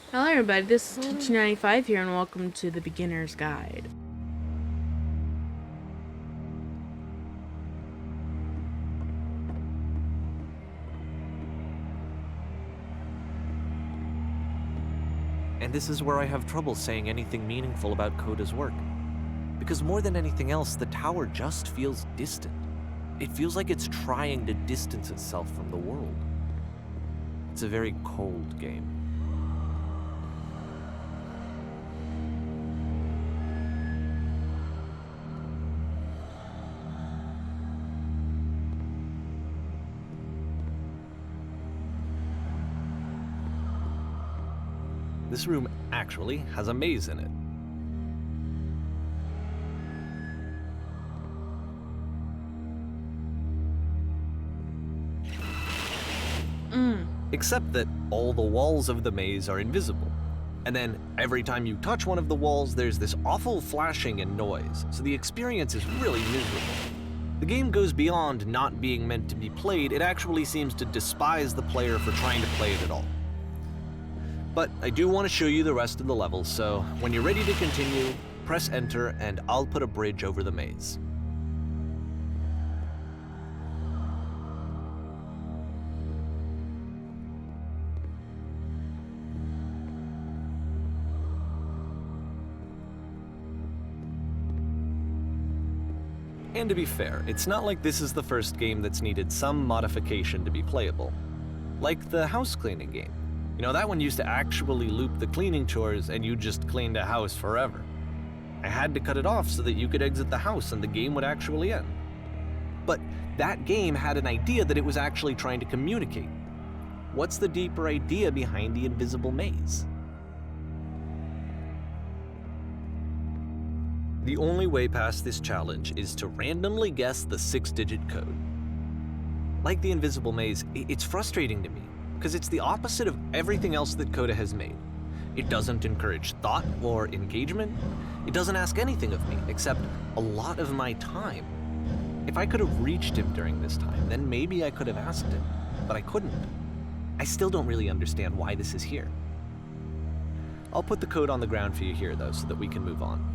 Hello everybody, this is Teach95 here and welcome to the Beginner's Guide. And this is where I have trouble saying anything meaningful about Coda's work. Because more than anything else, the tower just feels distant. It feels like it's trying to distance itself from the world. It's a very cold game. This room actually has a maze in it. Except that all the walls of the maze are invisible. And then every time you touch one of the walls, there's this awful flashing and noise, so the experience is really miserable. The game goes beyond not being meant to be played, it actually seems to despise the player for trying to play it at all. But I do want to show you the rest of the levels, so when you're ready to continue, press enter and I'll put a bridge over the maze. And to be fair, it's not like this is the first game that's needed some modification to be playable. Like the house cleaning game. You know, that one used to actually loop the cleaning chores and you just cleaned a house forever. I had to cut it off so that you could exit the house and the game would actually end. But that game had an idea that it was actually trying to communicate. What's the deeper idea behind the invisible maze? The only way past this challenge is to randomly guess the 6-digit code. Like the invisible maze, it's frustrating to me, because it's the opposite of everything else that Coda has made. It doesn't encourage thought or engagement. It doesn't ask anything of me, except a lot of my time. If I could have reached him during this time, then maybe I could have asked him, but I couldn't. I still don't really understand why this is here. I'll put the code on the ground for you here, though, so that we can move on.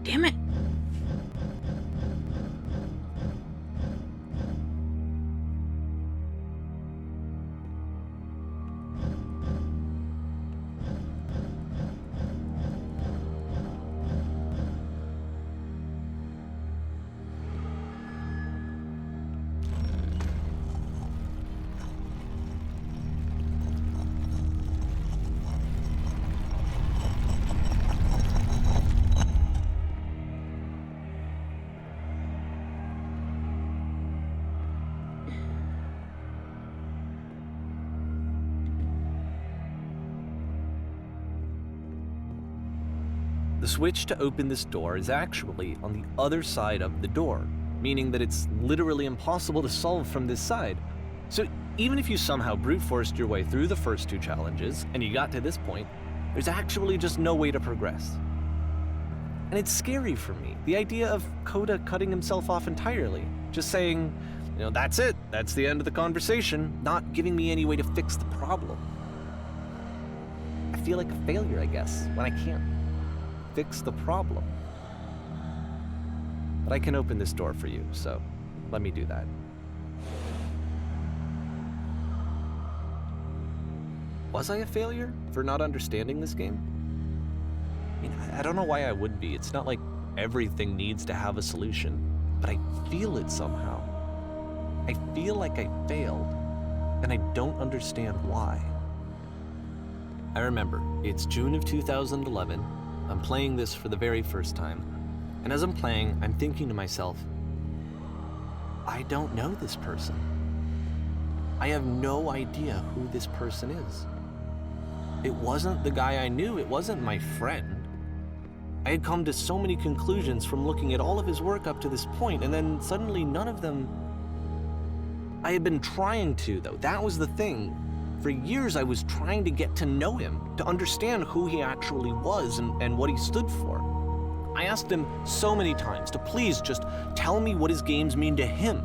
Damn it! The switch to open this door is actually on the other side of the door, meaning that it's literally impossible to solve from this side. So even if you somehow brute forced your way through the first two challenges and you got to this point, there's actually just no way to progress. And it's scary for me, the idea of Coda cutting himself off entirely, just saying, you know, that's it, that's the end of the conversation, not giving me any way to fix the problem. I feel like a failure, I guess, when I can't fix the problem. But I can open this door for you, so let me do that. Was I a failure for not understanding this game? I mean, I don't know why I would be. It's not like everything needs to have a solution, but I feel it somehow. I feel like I failed, and I don't understand why. I remember, it's June of 2011. I'm playing this for the very first time, and as I'm playing, I'm thinking to myself, I don't know this person. I have no idea who this person is. It wasn't the guy I knew, it wasn't my friend. I had come to so many conclusions from looking at all of his work up to this point, and then suddenly none of them. I had been trying to, though. That was the thing. For years, I was trying to get to know him, to understand who he actually was and what he stood for. I asked him so many times to please just tell me what his games mean to him.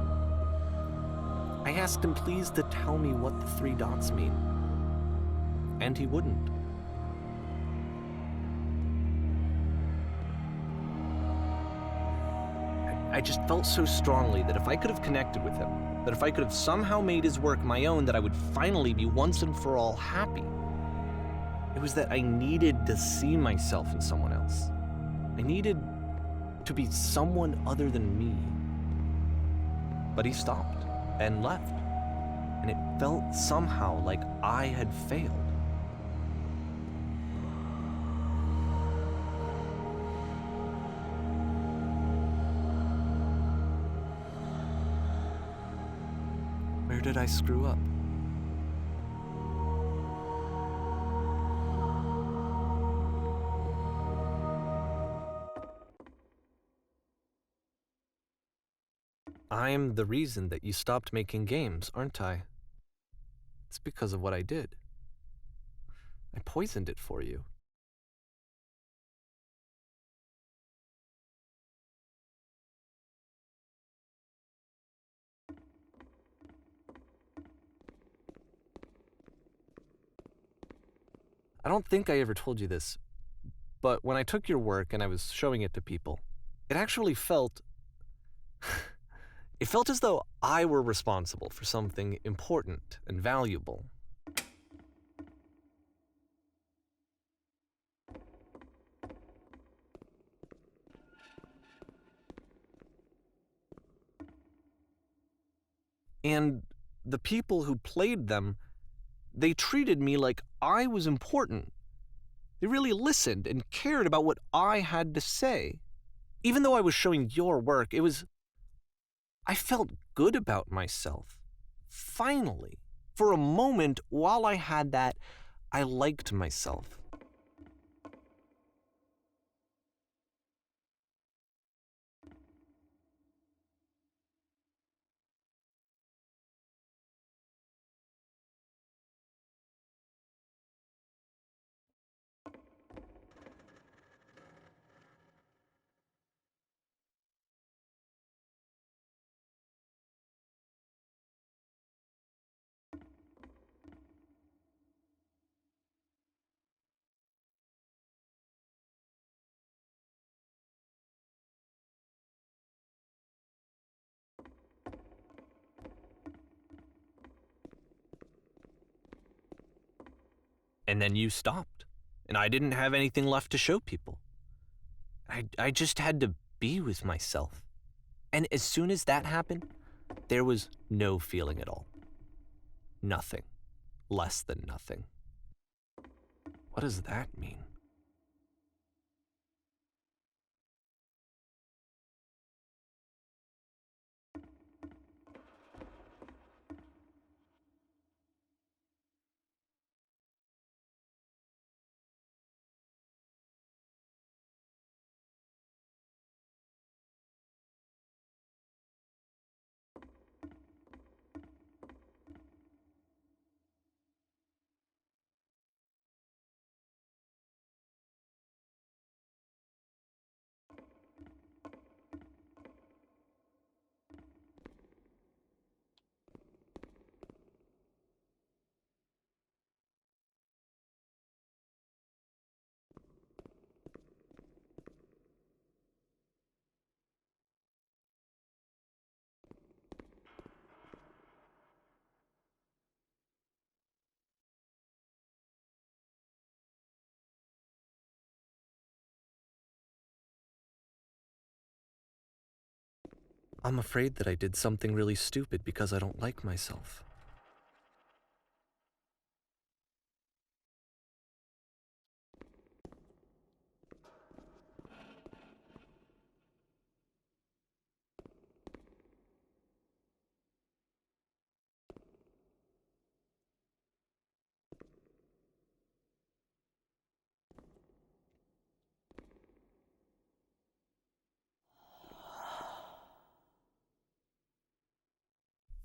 I asked him please to tell me what the 3 dots mean. And he wouldn't. I just felt so strongly that if I could have connected with him, that if I could have somehow made his work my own, that I would finally be once and for all happy. It was that I needed to see myself in someone else. I needed to be someone other than me. But he stopped and left, and it felt somehow like I had failed. Where did I screw up? I'm the reason that you stopped making games, aren't I? It's because of what I did. I poisoned it for you. I don't think I ever told you this, but when I took your work and I was showing it to people, it actually felt... it felt as though I were responsible for something important and valuable. And the people who played them, they treated me like I was important. They really listened and cared about what I had to say. Even though I was showing your work, I felt good about myself. Finally. For a moment, while I had that, I liked myself. And then you stopped, and I didn't have anything left to show people. I just had to be with myself. And as soon as that happened, there was no feeling at all. Nothing. Less than nothing. What does that mean? I'm afraid that I did something really stupid because I don't like myself.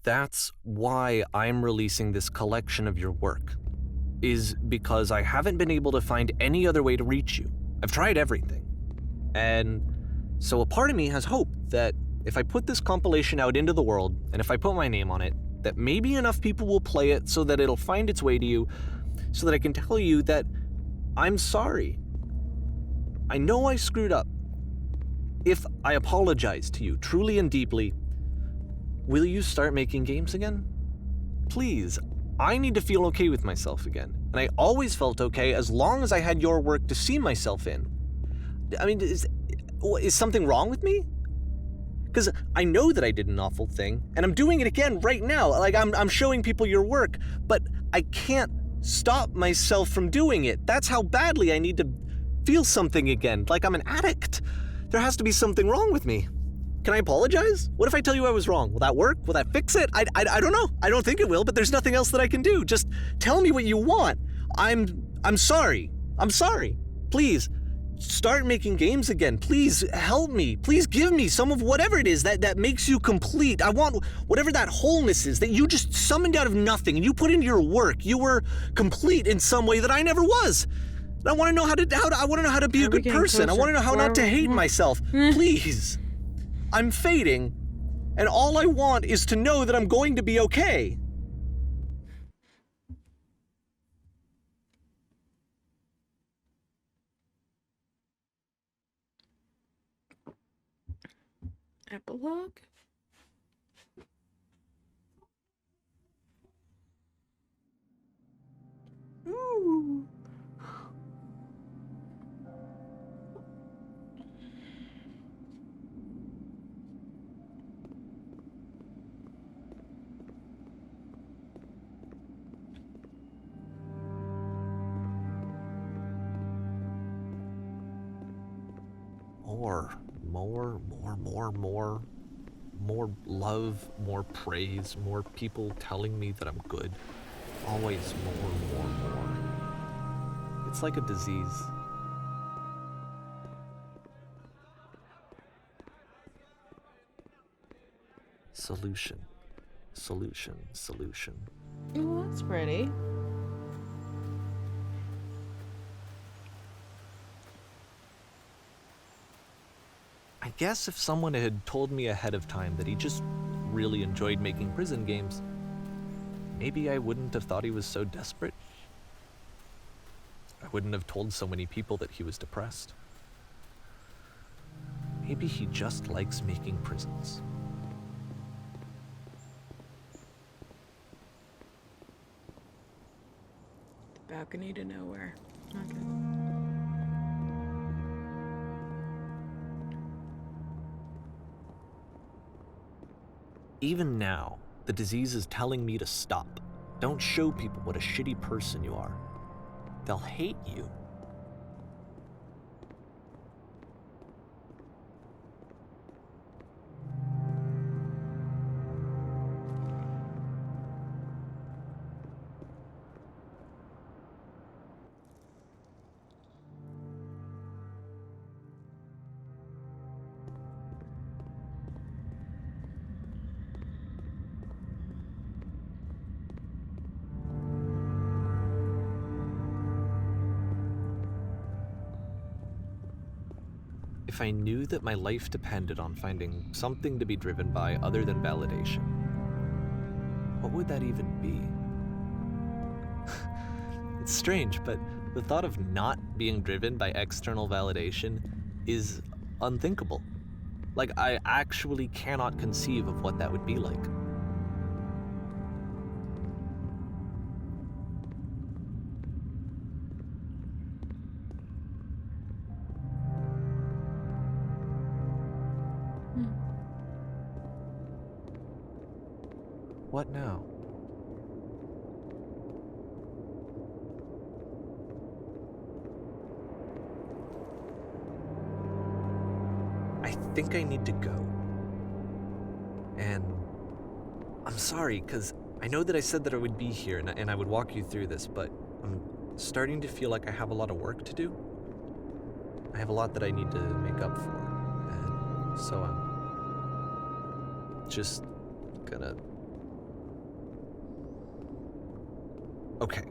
That's why I'm releasing this collection of your work, is because I haven't been able to find any other way to reach you. I've tried everything. And so a part of me has hope that if I put this compilation out into the world, and if I put my name on it, that maybe enough people will play it so that it'll find its way to you, so that I can tell you that I'm sorry. I know I screwed up. If I apologize to you truly and deeply, will you start making games again? Please, I need to feel okay with myself again. And I always felt okay as long as I had your work to see myself in. I mean, is something wrong with me? Because I know that I did an awful thing, and I'm doing it again right now. Like, I'm showing people your work, but I can't stop myself from doing it. That's how badly I need to feel something again, like I'm an addict. There has to be something wrong with me. Can I apologize? What if I tell you I was wrong? Will that work? Will that fix it? I don't know. I don't think it will, but there's nothing else that I can do. Just tell me what you want. I'm sorry. I'm sorry. Please, start making games again. Please help me. Please give me some of whatever it is that makes you complete. I want whatever that wholeness is that you just summoned out of nothing and you put into your work. You were complete in some way that I never was. And I want to know how to be a good person. I want to know how not to hate myself. Please. I'm fading, and all I want is to know that I'm going to be okay. Epilogue? Ooh. More love, more praise, more people telling me that I'm good. Always more. It's like a disease. Solution. Oh, that's pretty. I guess if someone had told me ahead of time that he just really enjoyed making prison games, maybe I wouldn't have thought he was so desperate. I wouldn't have told so many people that he was depressed. Maybe he just likes making prisons. The balcony to nowhere. Okay. Even now, the disease is telling me to stop. Don't show people what a shitty person you are. They'll hate you. If I knew that my life depended on finding something to be driven by other than validation, what would that even be? It's strange, but the thought of not being driven by external validation is unthinkable. Like, I actually cannot conceive of what that would be like. What now? I think I need to go. And I'm sorry, because I know that I said that I would be here and I would walk you through this, but I'm starting to feel like I have a lot of work to do. I have a lot that I need to make up for. And so I'm just gonna Okay.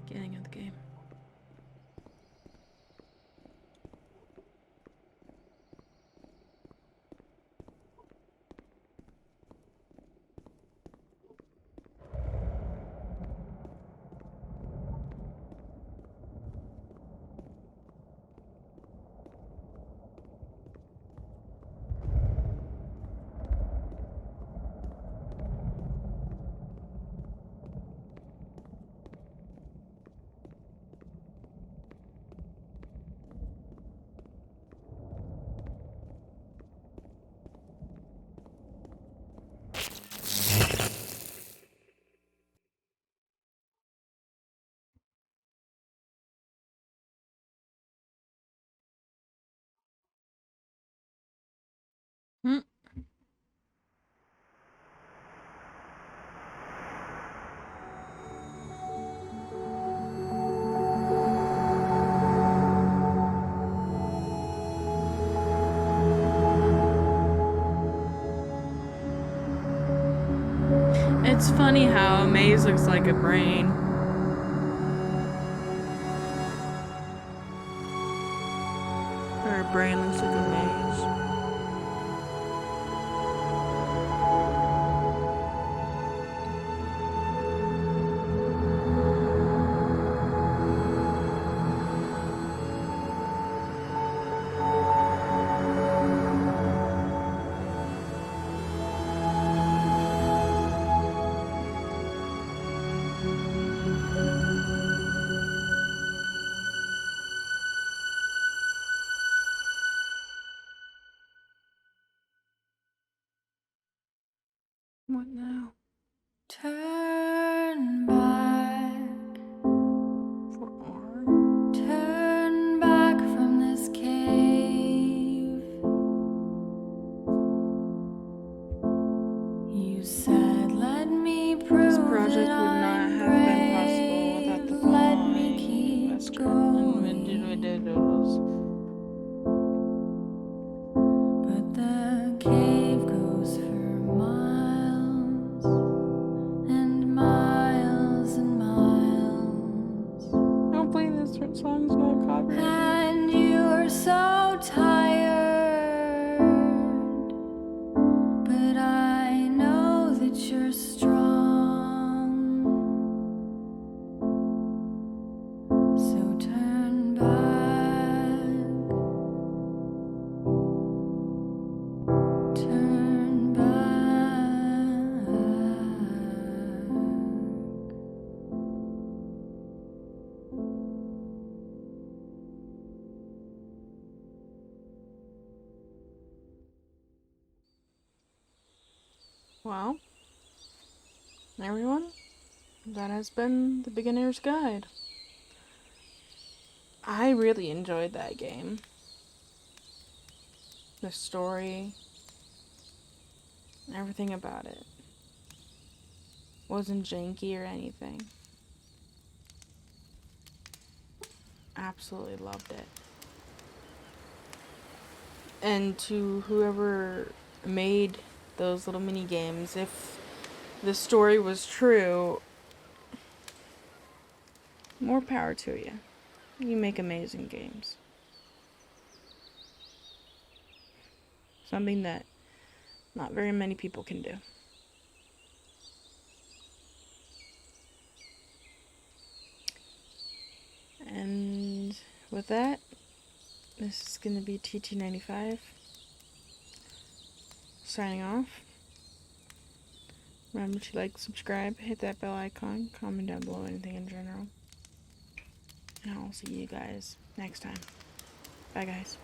Beginning of the game. Hmm. It's funny how a maze looks like a brain. Or a brain looks like a maze. What now? Turn back, For arm? turn back from this cave. You said, let me prove This project that would not I'm have been possible without the brave. Let me following keep investor going. individuals. But the cave goes for miles and miles and miles. Hopefully this song's not copyrighted. And you're so tired, but I know that you're strong. So turn back, turn back. Well, everyone, that has been the Beginner's Guide. I really enjoyed that game. The story, everything about it. Wasn't janky or anything. Absolutely loved it. And to whoever made those little mini games, if the story was true, more power to you. You make amazing games. Something that not very many people can do. And with that, this is going to be TT95 signing off. Remember to like, subscribe, hit that bell icon, comment down below anything in general. And I'll see you guys next time. Bye, guys.